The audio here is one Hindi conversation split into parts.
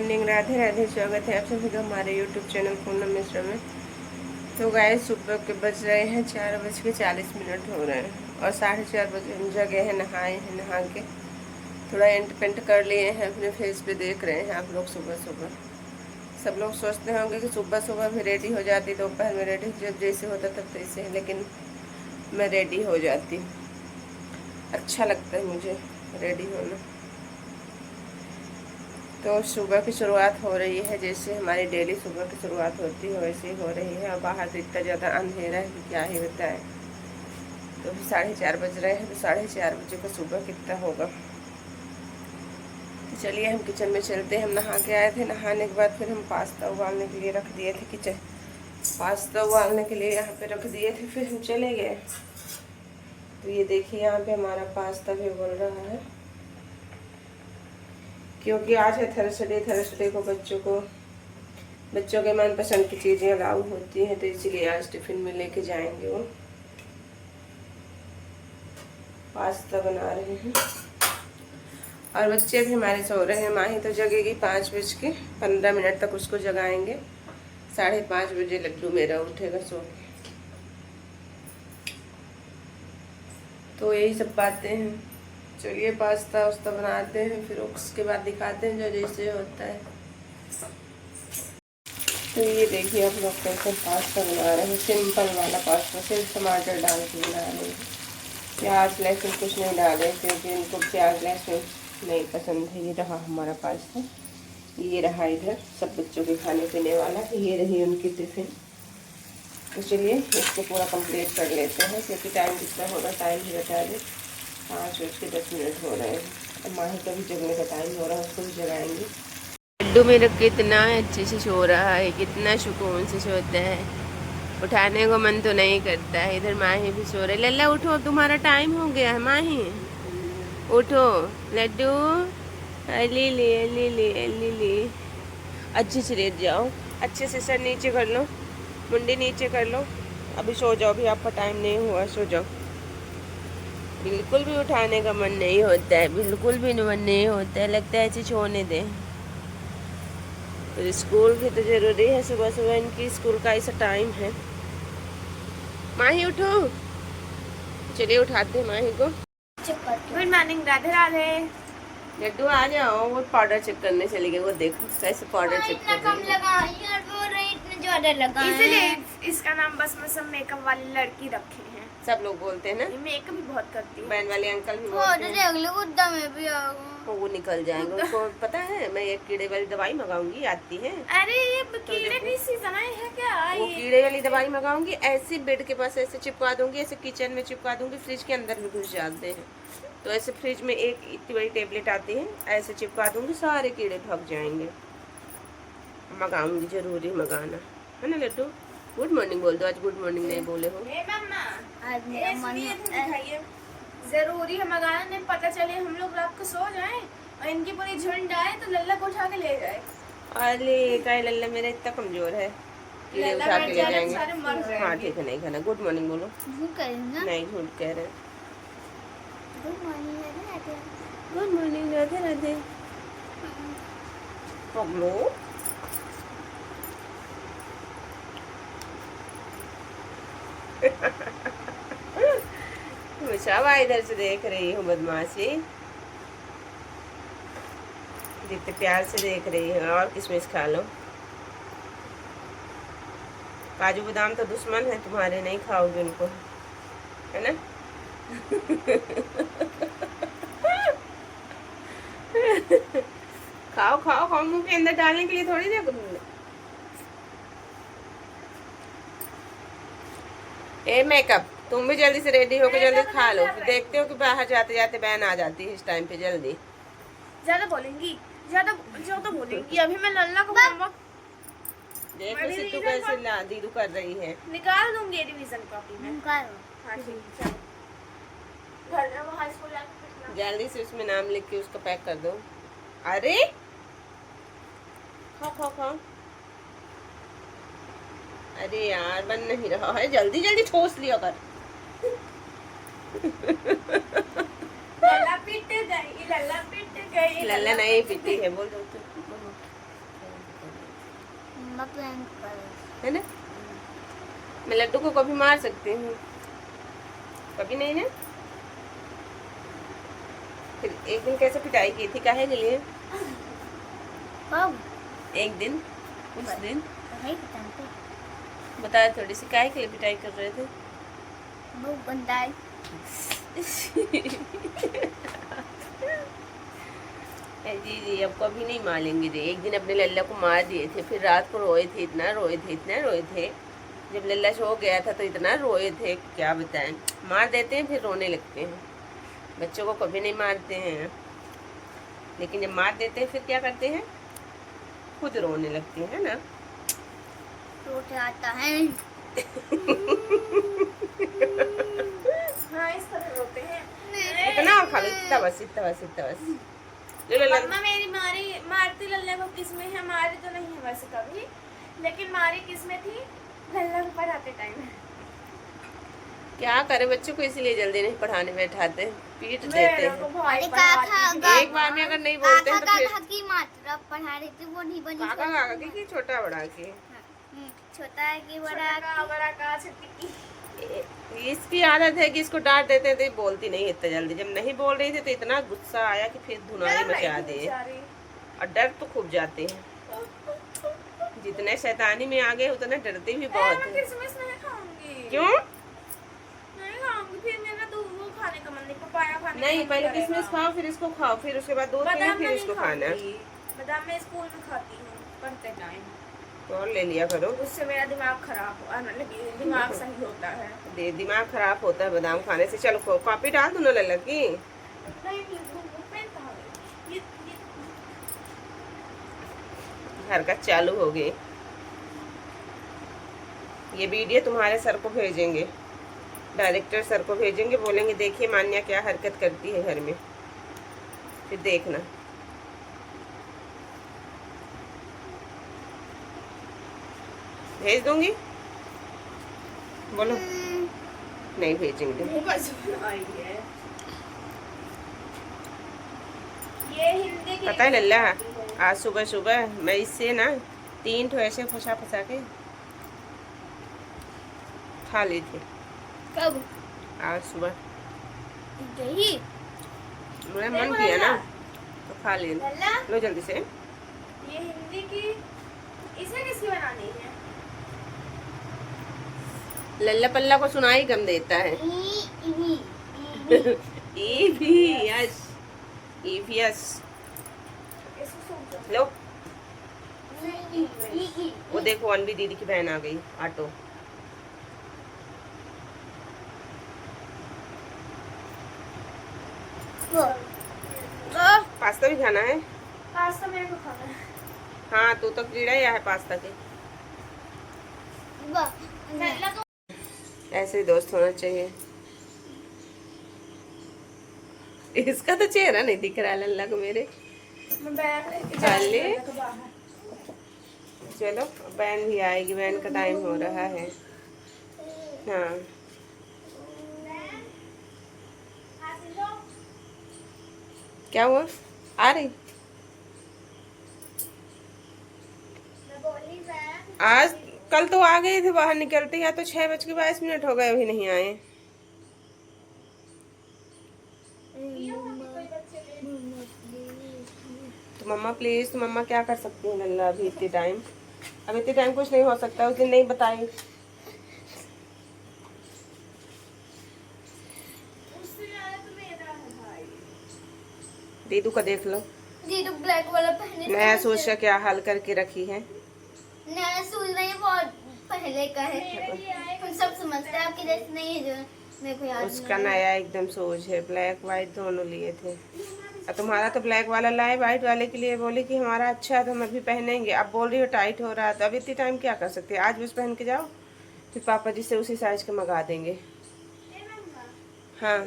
मॉर्निंग, राधे राधे। स्वागत है आप सभी का हमारे यूट्यूब चैनल पूनम मिश्रा में। तो गाइस सुबह के बज रहे हैं 4:40 हो रहे हैं और 4:30 बजे हम जगह हैं, नहाए हैं। नहा के थोड़ा एंट पेंट कर लिए हैं, अपने फेस पे देख रहे हैं आप लोग। सुबह सुबह सब लोग सोचते होंगे कि सुबह सुबह भी रेडी हो जाती, दोपहर में रेडी जब जैसे होता तब तैसे है, लेकिन मैं रेडी हो जाती। अच्छा लगता है मुझे रेडी होना। तो सुबह की शुरुआत हो रही है, जैसे हमारी डेली सुबह की शुरुआत होती है वैसे ही हो रही है। और बाहर तो इतना ज़्यादा अंधेरा है कि क्या ही बताएं। तो अभी 4:30 बज रहे हैं, तो 4:30 बजे का सुबह कितना होगा। तो चलिए हम किचन में चलते हैं। हम नहा के आए थे, नहाने के बाद फिर हम पास्ता उबालने के लिए रख दिए थे। किचन पास्ता उबालने के लिए यहाँ पे रख दिए थे, फिर हम चले गए। तो ये देखिए यहाँ पे हमारा पास्ता भी उबल रहा है, क्योंकि आज है थर्सडे। थर्सडे को बच्चों के मनपसंद की चीज़ें अलाउ होती हैं, तो इसीलिए आज टिफिन में लेके जाएंगे। वो पास्ता बना रहे हैं और बच्चे भी हमारे सो रहे हैं। माही तो जगेगी 5:15 तक, उसको जगाएंगे। 5:30 बजे लड्डू मेरा उठेगा सो के। तो यही सब बातें हैं। चलिए पास्ता वास्ता बनाते हैं, फिर उसके बाद दिखाते हैं जो जैसे होता है। तो ये देखिए आप लोग कैसे पास्ता बना रहे हैं, सिंपल वाला पास्ता, सिर्फ टमाटर डाल के बना रहे हैं। प्याज लहसुन कुछ नहीं डाले, क्योंकि इनको प्याज लहसुन नहीं पसंद है। ये रहा हमारा पास्ता, ये रहा इधर सब बच्चों के खाने पीने वाला, ये रही उनकी टिफिन। तो चलिए इसको पूरा कंप्लीट कर लेते हैं, क्योंकि टाइम कितना होगा टाइम ही बता दें। 5:10 हो रहे हैं। अब माही का भी जगने का टाइम हो रहा है, उसको भी जगाएंगे। लड्डू मेरा कितना अच्छे से सो रहा है, कितना सुकून से सोता है, उठाने को मन तो नहीं करता है। इधर माही भी सो रही। लल्ला उठो, तुम्हारा टाइम हो गया है। माही उठो, लड्डू अली ले अली ले अली ले। अच्छे से लेट जाओ, अच्छे से सर नीचे कर लो, मुंडी नीचे कर लो। अभी सो जाओ, अभी आपका टाइम नहीं हुआ, सो जाओ। बिल्कुल भी उठाने का मन नहीं होता है, बिल्कुल भी मन नहीं होता है, लगता है ऐसे छोड़ने दें। तो स्कूल की तो ज़रूरी है, सुबह सुबह इनकी स्कूल का ऐसा टाइम है। माही उठो, चलिए उठाते हैं माही को। Good morning, Radhe Radhe. लड्डू आ जाओ, वो पाउडर चेक करने चली गई। वो देखो कैसे पाउडर चेक कर रही है। इतना ज्यादा लगा, इसलिए इसका नाम बस मैं सब मेकअप वाली लड़की रखे हैं। सब लोग बोलते हैं ना, मेकअप भी बहुत करती है। बहन वाले अंकल भी बोलते हैं। अगले गुद्दा में भी तो वो निकल जाएंगे। उनको पता है मैं एक कीड़े वाली दवाई मंगाऊंगी, आती है। अरे ये कीड़े की सीजन है क्या? वो कीड़े वाली दवाई मंगाऊंगी, ऐसे बेड के पास ऐसे चिपका दूंगी, ऐसे किचन में चिपका दूंगी, फ्रिज के अंदर भी घुस जाते हैं। तो ऐसे फ्रिज में एक इतनी बड़ी टेबलेट आती है, ऐसे चिपका दूंगी, सारे कीड़े भाग जाएंगे। मंगाऊंगी, जरूरी मंगाना है ना लड्डू। गुड मॉर्निंग बोल दो, आज गुड मॉर्निंग नहीं बोले हो। जरूरी है मंगाना, नहीं पता चले हम लोग रात को सो जाएं और इनकी पूरी झुंड आए तो लल्ला को उठा के ले जाए। अरे काय लल्ला मेरा इतना कमजोर है, कीड़े उठा के ले जाएंगे। हाँ ठीक है, नहीं खाना। गुड मॉर्निंग बोलो। नहीं झूठ कह रहे हैं। Good morning Radhe Radhe. पगलो मुझा इधर से देख रही हूँ, बदमाशी जितने प्यार से देख रही है। और किशमिश खा लो। काजू बादाम तो दुश्मन है तुम्हारे, नहीं खाओगे उनको, है ना। खाओ खाओ खाओ, मुंह के अंदर डालने के लिए थोड़ी देर। ए मेकअप, तुम भी जल्दी से रेडी होकर जल्दी खा लो। देखते हो कि बाहर जाते जाते बहन आ जाती है इस टाइम पे। जल्दी ज्यादा बोलेंगी, ज्यादा बोलेंगी। अभी मैं लल्ला को देखो सिद्धू कैसे दीदू कर रही है। निकाल दूंगी रिवीजन कॉपी में। जल्दी से उसमें नाम लिख के उसका पैक कर दो। अरे खाओ खाओ खाओ। अरे यार बन नहीं रहा है, जल्दी जल्दी ठोस लिया कर। लल्ला पिट गई, लल्ला पिट गई। लल्ला नहीं पीती है, बोल दो। मम्मा प्लान कर है ना। मैं लड्डू को कभी मार सकती हूँ, कभी नहीं ना। फिर एक दिन कैसे पिटाई की थी, काहे के लिए? कब एक दिन, उस दिन पढ़ाई के टाइम पे बताया थोड़ी सी, काहे के लिए पिटाई कर रहे थे? वो बनता है। जी जी, अब कभी नहीं मारेंगे जी। एक दिन अपने लल्ला को मार दिए थे, फिर रात को रोए थे, इतना रोए थे, इतना रोए थे। जब लल्ला सो गया था तो इतना रोए थे, क्या बताएं। मार देते हैं फिर रोने लगते हैं। बच्चों को कभी नहीं मारते हैं, लेकिन जब मार देते हैं फिर क्या करते हैं, खुद रोने लगते हैं ना। रोट आता है। हाँ इस तरह रोते हैं। इतना खा लो, इतना बस, इतना बस, इतना बस। ले लो मम्मा मेरी मारती लल्ला को किसमें है, मारी तो नहीं है वैसे कभी, लेकिन मारी किसमें थी, लल्ला को पढ़ाते टाइम। क्या करे, बच्चों को इसीलिए जल्दी नहीं पढ़ाने बैठाते, पीट देते मेरे को हैं। भाई अरे पढ़ाती काका थी। एक बार में अगर नहीं बोलते हैं तो फिर काका की मात्रा पढ़ा रही थी, वो नहीं बनी। काका काका की छोटा बड़ा की। छोटा है कि बड़ा का बड़ा का छोटी की। इसकी आदत है कि इसको डांट देते हैं तो ये बोलती नहीं इतना जल्दी। जब नहीं बोल रही थी तो इतना गुस्सा आया कि फिर धुनाई मचा दिए, और डर तो खूब जाते हैं। जितने शैतानी में आ गए उतना डरते भी बहुत मैं है। किसमिस नहीं खाऊंगी। क्यों नहीं खाऊंगी, फिर मेरा तो वो खाने का मन नहीं, पपाया खाने नहीं? का पहले मन किसमिस करेगा। खाओ, फिर इसको खाओ, फिर उसके बाद दूध पीना, बादाम फिर नहीं इसको खाना। खाऊंगी। बादाम मैं स्कूल में खाती हूँ पढ़ते टाइम, तो और ले लिया करो। उससे मेरा दिमाग खराब हो, मतलब दिमाग सही होता है। दिमाग खराब होता है बादाम खाने से। चलो कॉपी डाल दो ना लल्ला की। नहीं पेन कहाँ गई? ये हरकत चालू हो गई। ये वीडियो तुम्हारे सर को भेजेंगे, डायरेक्टर सर को भेजेंगे, बोलेंगे देखिए मान्या क्या हरकत करती है घर में, फिर देखना। भेज दूंगी, बोलो। नहीं भेजेंगे। आई है ये हिंदी की। पता है लल्ला, आज सुबह सुबह मैं इससे ना 3 ठो ऐसे फंसा फंसा के खा ली थी। कब? आज सुबह यही मेरा मन किया ना तो खा ली। लल्ला लो जल्दी से। ये हिंदी की, इसे किसकी बनानी है? लल्ला पल्ला को सुनाई गम देता है। ईवीएस ईवीएस इसको सूख दो। लो। वो देखो अनवी दीदी की बहन आ गई, ऑटो। पास्ता भी खाना है? पास्ता मेरे को खाना है। हाँ, तू तो कीड़ा या है पास्ता के। लल्ला को ऐसे ही दोस्त होना चाहिए। इसका तो चेहरा नहीं दिख रहा लल्ला को मेरे। मैं बैग लेके जा रही हूँ लल्ला को बाहर। चलो बहन भी आएगी, बहन का टाइम हो रहा है। हाँ क्या हुआ? आ रही? मैं बोली बैग आज कल तो आ गए थे बाहर निकलते, या तो 6:22 हो गए, अभी नहीं आए। तो मम्मा प्लीज, तो मम्मा क्या कर सकती है लल्ला अभी इतने टाइम? अब इतने टाइम कुछ नहीं हो सकता, उस दिन नहीं बताई। उससे ज्यादा तो मेरा है भाई। दीदू का देख लो, दीदू ब्लैक वाला पहने। नया सोच का क्या हाल करके रखी है। नया सूट नहीं, बहुत पहले का है। मेरे लिए आएगा। हम सब समझते हैं, आपके जैसे नहीं है जो मेरे को याद उसका नहीं है। नया एकदम सोच है, ब्लैक व्हाइट दोनों लिए थे। और तुम्हारा तो ब्लैक वाला लाए, व्हाइट वाले के लिए बोले कि हमारा अच्छा है तो हम अभी पहनेंगे। अब बोल रही हो टाइट हो रहा है, तो अभी इतनी टाइम क्या कर सकते हैं? आज बस पहन के जाओ, फिर पापा जी से उसी साइज के मंगा देंगे। हाँ,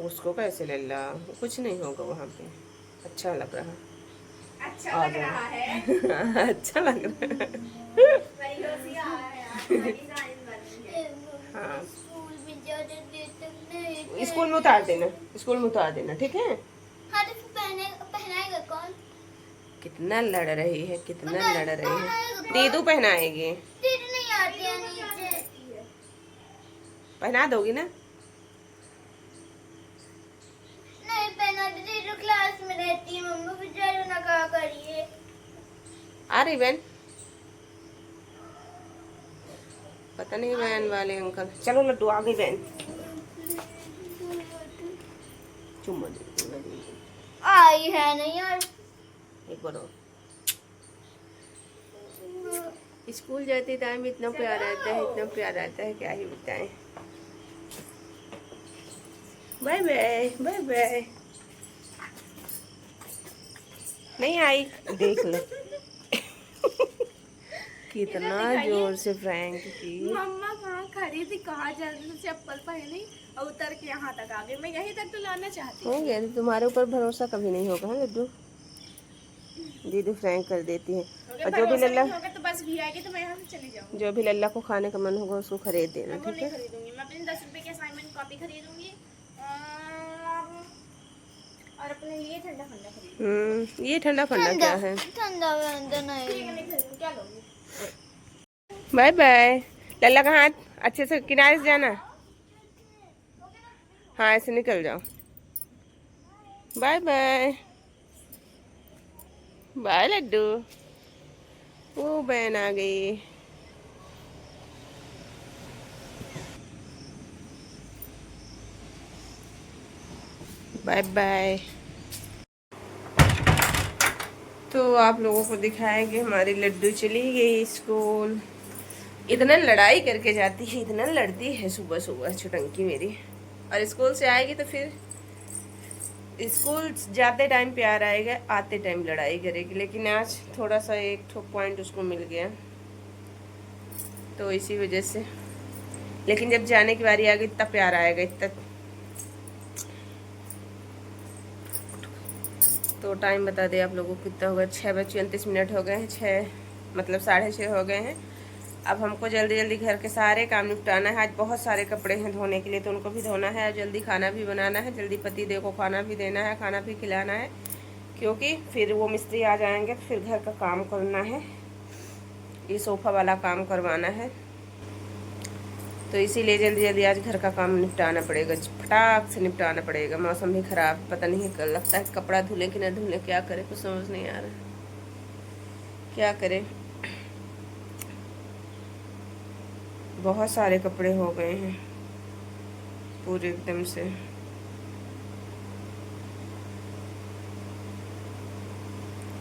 उसको कैसे ले ला, कुछ नहीं होगा वहाँ पे। अच्छा लग रहा, अच्छा लग रहा है। अच्छा लग रहा है। वही रोजी आ रहा है यार, नई डिजाइन बनी है। हाँ, स्कूल में जाने देते नहीं। स्कूल में उतार देना, स्कूल में उतार देना, ठीक है? हाँ तो फिर पहनाएगा कौन? कितना लड़ रही है, कितना लड़ रही है। दीदू पहनाएगी। दीदी नहीं आती है नीचे। पहना दोगी ना? नहीं पहना दीदी, जो क्लास में रहती है मम्मी बेचारी ना कहा करिए। आ रही बहन? पता नहीं बहन वाले अंकल। चलो लड्डू आ गई बहन। चुम्मा दे। आई है नहीं यार। एक बार और। स्कूल जाते टाइम इतना प्यार आता है, इतना प्यार आता है, क्या ही बताएं। Bye bye bye bye. नहीं आई, देख लो कितना जोर से प्रैंक की। मम्मा कहाँ खड़ी थी, कहाँ चल रही थी, चप्पल पहनी और उतर के यहाँ तक आ गई। मैं यहीं तक तो लाना चाहती हो गया, तुम्हारे ऊपर भरोसा कभी नहीं होगा लड्डू। दीदी फ्रैंक कर देती है। और जो भी लल्ला होगा तो बस भी आएगी तो मैं यहाँ से चली जाऊँगी। जो भी लल्ला को खाने का मन होगा उसको खरीद देना, मैं वो ठीक नहीं है? खरीदूंगी। मैं अपनी 10 रुपए की असाइनमेंट कॉपी खरीदूंगी और अपने लिए ठंडा ठंडा खरीदूंगी। ये ठंडा फंडा क्या है? ठंडा वंडा नहीं। ठीक है, नहीं खरीदूंगी। क्या लोगी? Bye bye. लल्ला का हाथ अच्छे से किनारे से जाना। हाँ ऐसे निकल जाओ। बाय बाय बाय लड्डू। वो बहन आ गई। Bye bye. तो आप लोगों को दिखाएंगे हमारी लड्डू चली गई स्कूल। इतना लड़ाई करके जाती है, इतना लड़ती है सुबह सुबह छुटंकी मेरी। और स्कूल से आएगी तो फिर स्कूल जाते टाइम प्यार आएगा, आते टाइम लड़ाई करेगी। लेकिन आज थोड़ा सा एक ठो पॉइंट उसको मिल गया तो इसी वजह से। लेकिन जब जाने की बारी आ गई इतना प्यार आएगा, इतना। तो टाइम बता दे आप लोगों को कितना होगा। 6:34 हो गए हैं। 6 मतलब 6:30 हो गए हैं। अब हमको जल्दी जल्दी घर के सारे काम निपटाना है। आज बहुत सारे कपड़े हैं धोने के लिए तो उनको भी धोना है और जल्दी खाना भी बनाना है। जल्दी पति देव को खाना भी देना है, खाना भी खिलाना है, क्योंकि फिर वो मिस्त्री आ जाएंगे तो फिर घर का काम करना है। ये सोफ़ा वाला काम करवाना है तो इसीलिए जल्दी जल्दी आज घर का काम निपटाना पड़ेगा, फटाक से निपटाना पड़ेगा। मौसम भी ख़राब, पता नहीं कल लगता है कपड़ा धुले कि न धुले, क्या करे कुछ समझ नहीं आ रहा क्या करे। बहुत सारे कपड़े हो गए हैं पूरे एकदम से।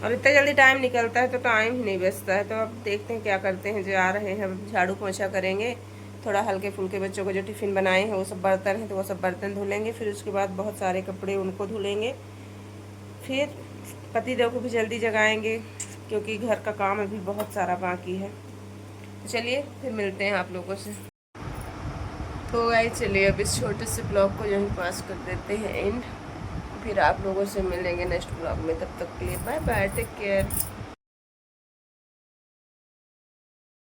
और इतना जल्दी टाइम निकलता है तो टाइम ही नहीं बचता है। तो अब देखते हैं क्या करते हैं। जो आ रहे हैं अब झाड़ू पोछा करेंगे, थोड़ा हल्के फुल्के बच्चों को जो टिफ़िन बनाए हैं वो सब बर्तन हैं तो वो सब बर्तन धुलेंगे। फिर उसके बाद बहुत सारे कपड़े उनको धुलेंगे। फिर पति देव को भी जल्दी जगाएंगे क्योंकि घर का काम अभी बहुत सारा बाकी है। तो चलिए फिर मिलते हैं आप लोगों से। तो गाइस चलिए अब इस छोटे से ब्लॉग को यहीं पास कर देते हैं एंड। फिर आप लोगों से मिलेंगे नेक्स्ट ब्लॉग में। तब तक के लिए बाय बाय, टेक केयर।